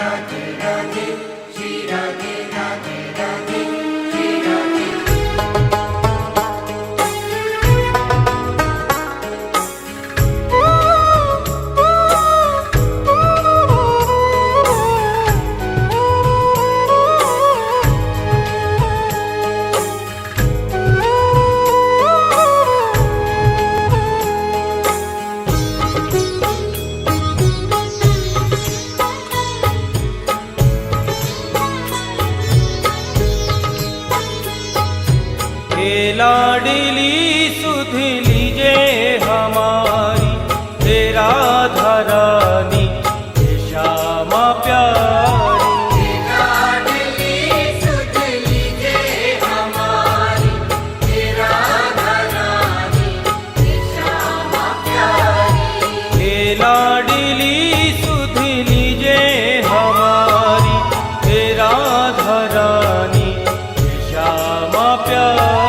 राधे राधे श्री राधे राधे राधे श्री राधे। लाडली सुध लीजे हमारी हे राधा रानी हे श्यामा प्यारी। लाडली सुध लीजे हमारी हे राधा रानी हे श्यामा प्यारी। हे लाडली सुध लीजे हमारी हे राधा रानी हे श्यामा प्यारी।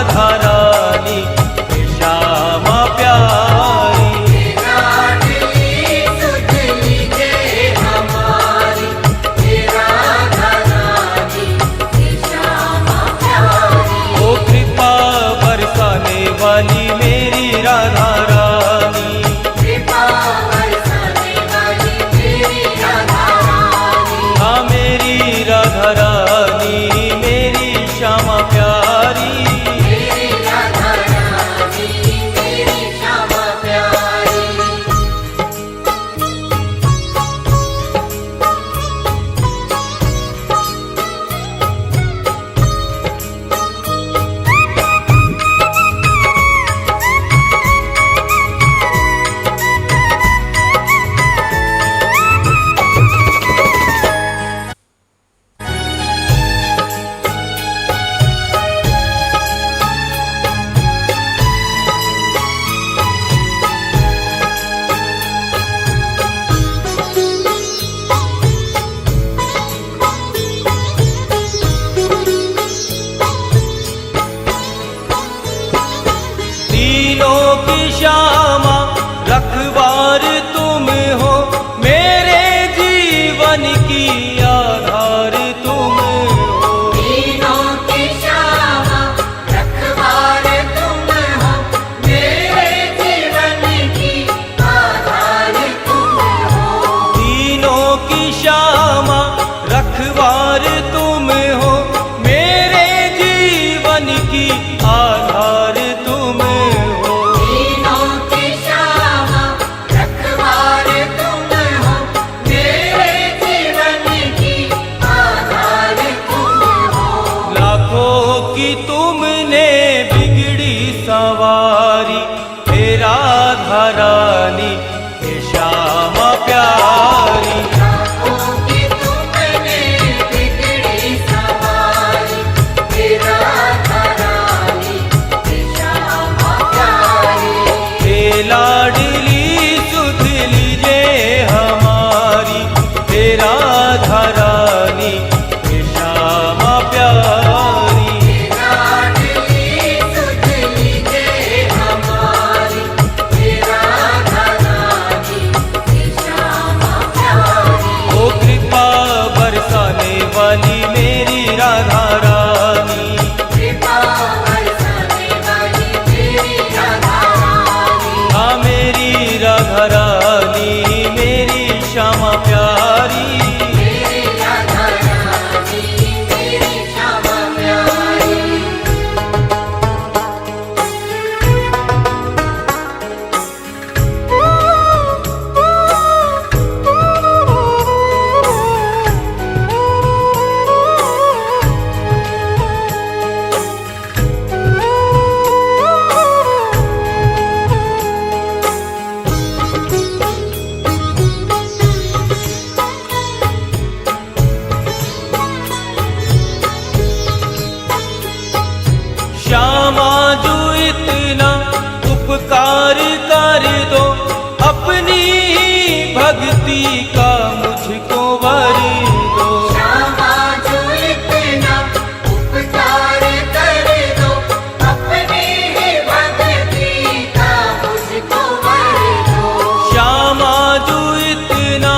राधा रानी हे श्यामा प्यारी। लाडली सुध लीजे हमारी हे राधा रानी हे श्यामा प्यारी। ओ कृपा बरसाने वाली मेरी राधा रानी, कृपा बरसाने वाली मेरी राधा रानी। हाँ मेरी राधा रानी मेरी श्यामा प्यारी। मेरी राधा रानी मेरी श्यामा प्यारी। तीनों की श्यामा रखवार तुम हो, मेरे जीवन की आधार तुम हो। तीनों की श्यामा रखवार तुम हो, मेरे जीवन की आधार तुम हो। तीनों की श्यामा रखवार तुम हो, मेरे जीवन की आधार तुम हो। तीनों की श्यामा रखवार तुम हो, मेरे जीवन की आधार तुम हो। लाखों की तुमने बिगड़ी सवारी हे राधा रानी हे श्यामा प्यारी। लाखों की तुमने बिगड़ी सवारी हे राधा रानी हे श्यामा प्यारी। हे लाडली सुध लीजे हमारी हे राधा रानी हे श्यामा प्यारी। लाडली सुध लीजे हमारी हे राधा रानी हे श्यामा प्यारी। ओ कृपा बरसाने वाली मेरी राधा रानी, कृपा बरसाने वाली मेरी राधा रानी। हाँ मेरी राधा रानी मेरी श्यामा प्यारी। मेरी राधा रानी मेरी श्यामा प्यारी। श्यामा जो इतना उपकार कर दो, अपनी ही भक्ति का मुझको वर दो। श्यामा जो इतना उपकार कर दो, अपनी ही भक्ति का मुझको वर दो। श्यामा जो इतना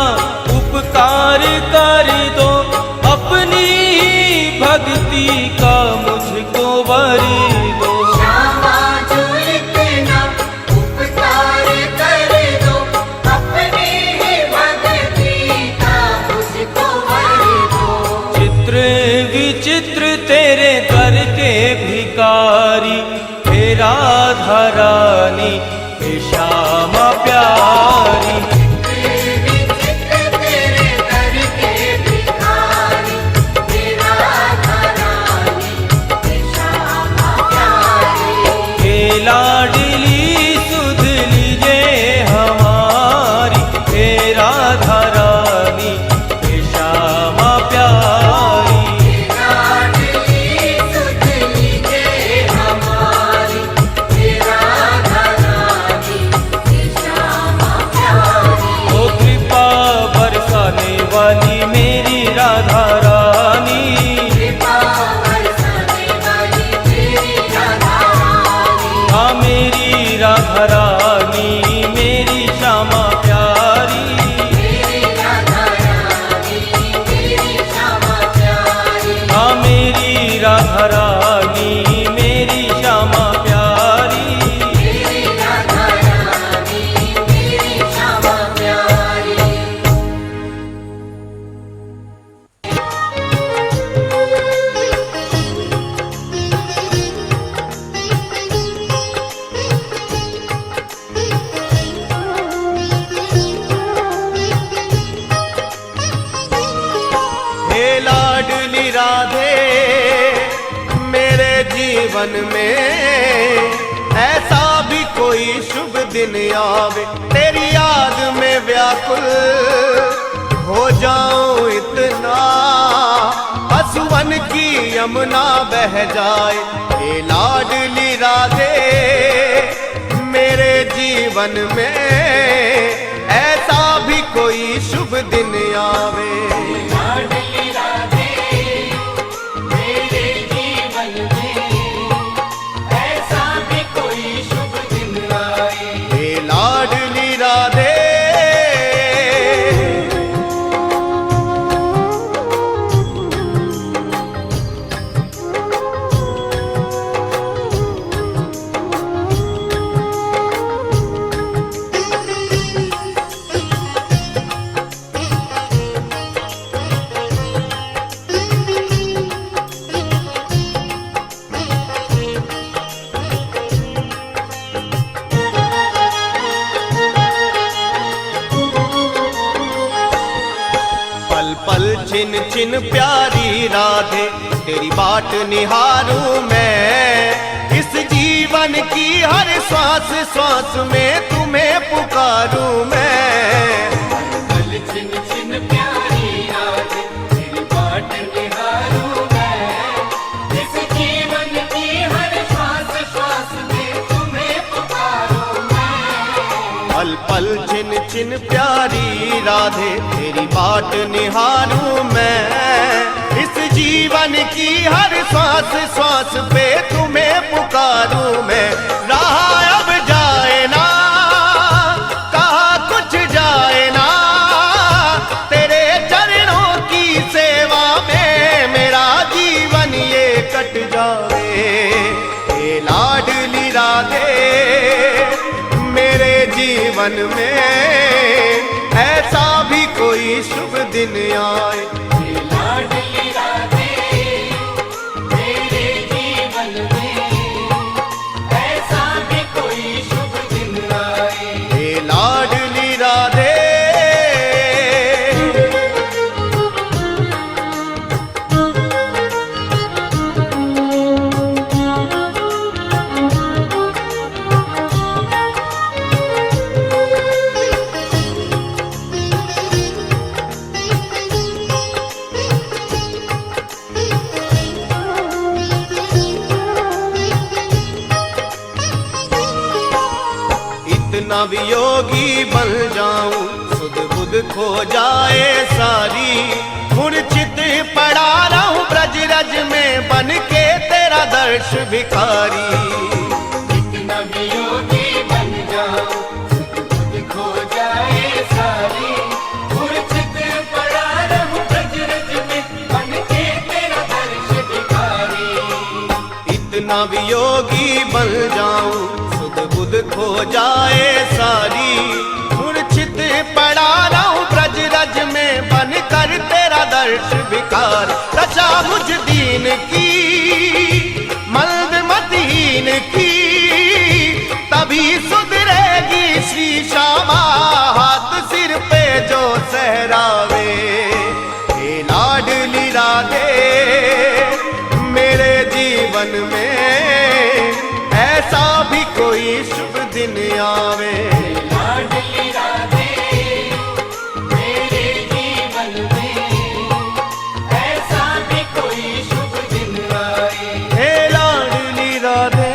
उपकार कर दो, अपनी ही भक्ति का मुझको वर दो। श्यामा जो इतना उपकार कर दो, अपनी ही भक्ति का मुझको वर दो। चित्र विचित्र तेरे दर के भिकारी हे राधा रानी हे श्यामा प्यारी। विचित्र तेरे दर के भिखारी हे राधा रानी हे श्यामा प्यारी। हे लाडली सुध लीजे हमारी हे राधा रानी हे श्यामा प्यारी। लाडली सुध लीजे हमारी हे राधा रानी जीवन में ऐसा भी कोई शुभ दिन आवे, तेरी याद में व्याकुल हो जाऊं इतना, असुवन की यमुना बह जाए। ये लाडली राधे मेरे जीवन में ऐसा भी कोई शुभ दिन आवे। लाडली राधे मेरे जीवन में ऐसा भी कोई शुभ दिन आए। ये लाडली राधे पल छिन छिन प्यारी राधे तेरी बाट निहारूं मैं, इस जीवन की हर श्वास श्वास में तुम्हें पुकारूं मैं। पल छिन छिन प्यारी राधे तेरी बाट निहारूं मैं, इस जीवन की हर श्वास श्वास में तुम्हें पुकारूं मैं। पल पल छिन छिन प्यारी राधे तेरी बाट निहारूं मैं, इस जीवन की हर श्वास श्वास पे तुम्हें पुकारूं मैं। रहा अब जाए ना कहा कुछ जाए ना, तेरे चरणों की सेवा में मेरा जीवन ये कट जावे। ये लाडली राधे मेरे जीवन में ऐसा भी कोई शुभ दिन आए। ये लाडली राधे मेरे जीवन में ऐसा भी कोई शुभ दिन आए। ये लाडली राधे इतना वियोगी बन जाऊं सुध बुध खो जाए सारी, मूर्छित पड़ा रहूं ब्रज रज में बन के तेरा दर्श भिखारी। इतना वियोगी बन जाऊं खुद खो जाए सारी, मूर्छित पड़ा रहूं ब्रज रज में बन के तेरा दर्श भिखारी। इतना वियोगी बन जाऊं सुध बुध खो जाए सारी, मूर्छित पड़ा रहूं ब्रज रज में बन कर तेरा दर्श भिखार। रचा मुझ दीन की मल्द मतहीन की, तभी सुधरेगी श्री श्यामा हाथ सिर पे जो सहरावे। हे लाडली राधे मेरे जीवन में ऐसा भी कोई शुभ दिन आवे। लाडली राधे मेरे जीवन में ऐसा भी कोई शुभ दिन आए। हे लाडली राधे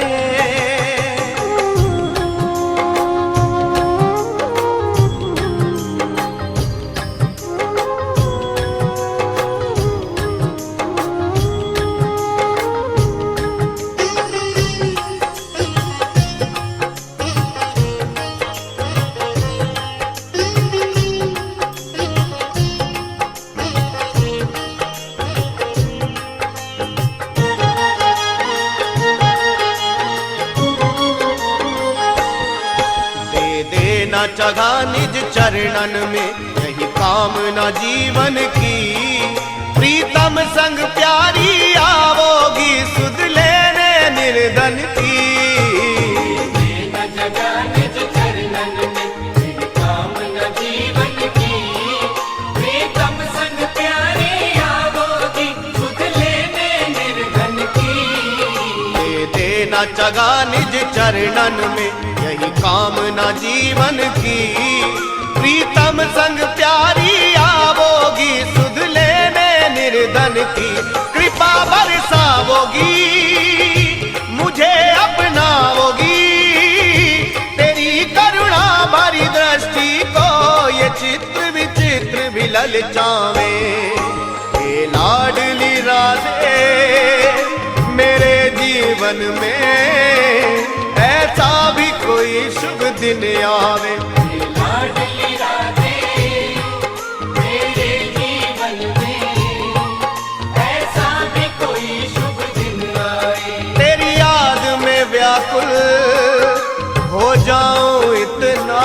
जगा निज चरणन में यही कामना जीवन की, प्रीतम संग प्यारी आवोगी सुध लेने निर्धन की। जगा निज चरणन में यही कामना जीवन की, प्रीतम संग प्यारी आवोगी सुध लेने निर्धन की। जगा निज चरणन में, यही कामना जीवन की। प्रीतम संग प्यारी आवोगी, सुध लेने निर्धन की। कृपा बरसावोगी, मुझे अपनाओगी, तेरी करुणा भरी दृष्टि को ये चित्र विचित्र भी ललचावे। हे लाडली राधे मेरे जीवन में, ऐसा भी कोई शुभ दिन आवे। लाडली राधे मेरे जीवन में, ऐसा भी कोई शुभ दिन आए। तेरी याद में व्याकुल हो जाऊं इतना,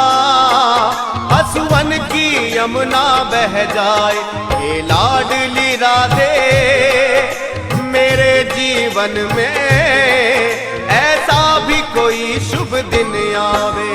असुवन की यमुना बह जाए। ये लाडली राधे मेरे जीवन में, ऐसा भी कोई शुभ दिन आवे।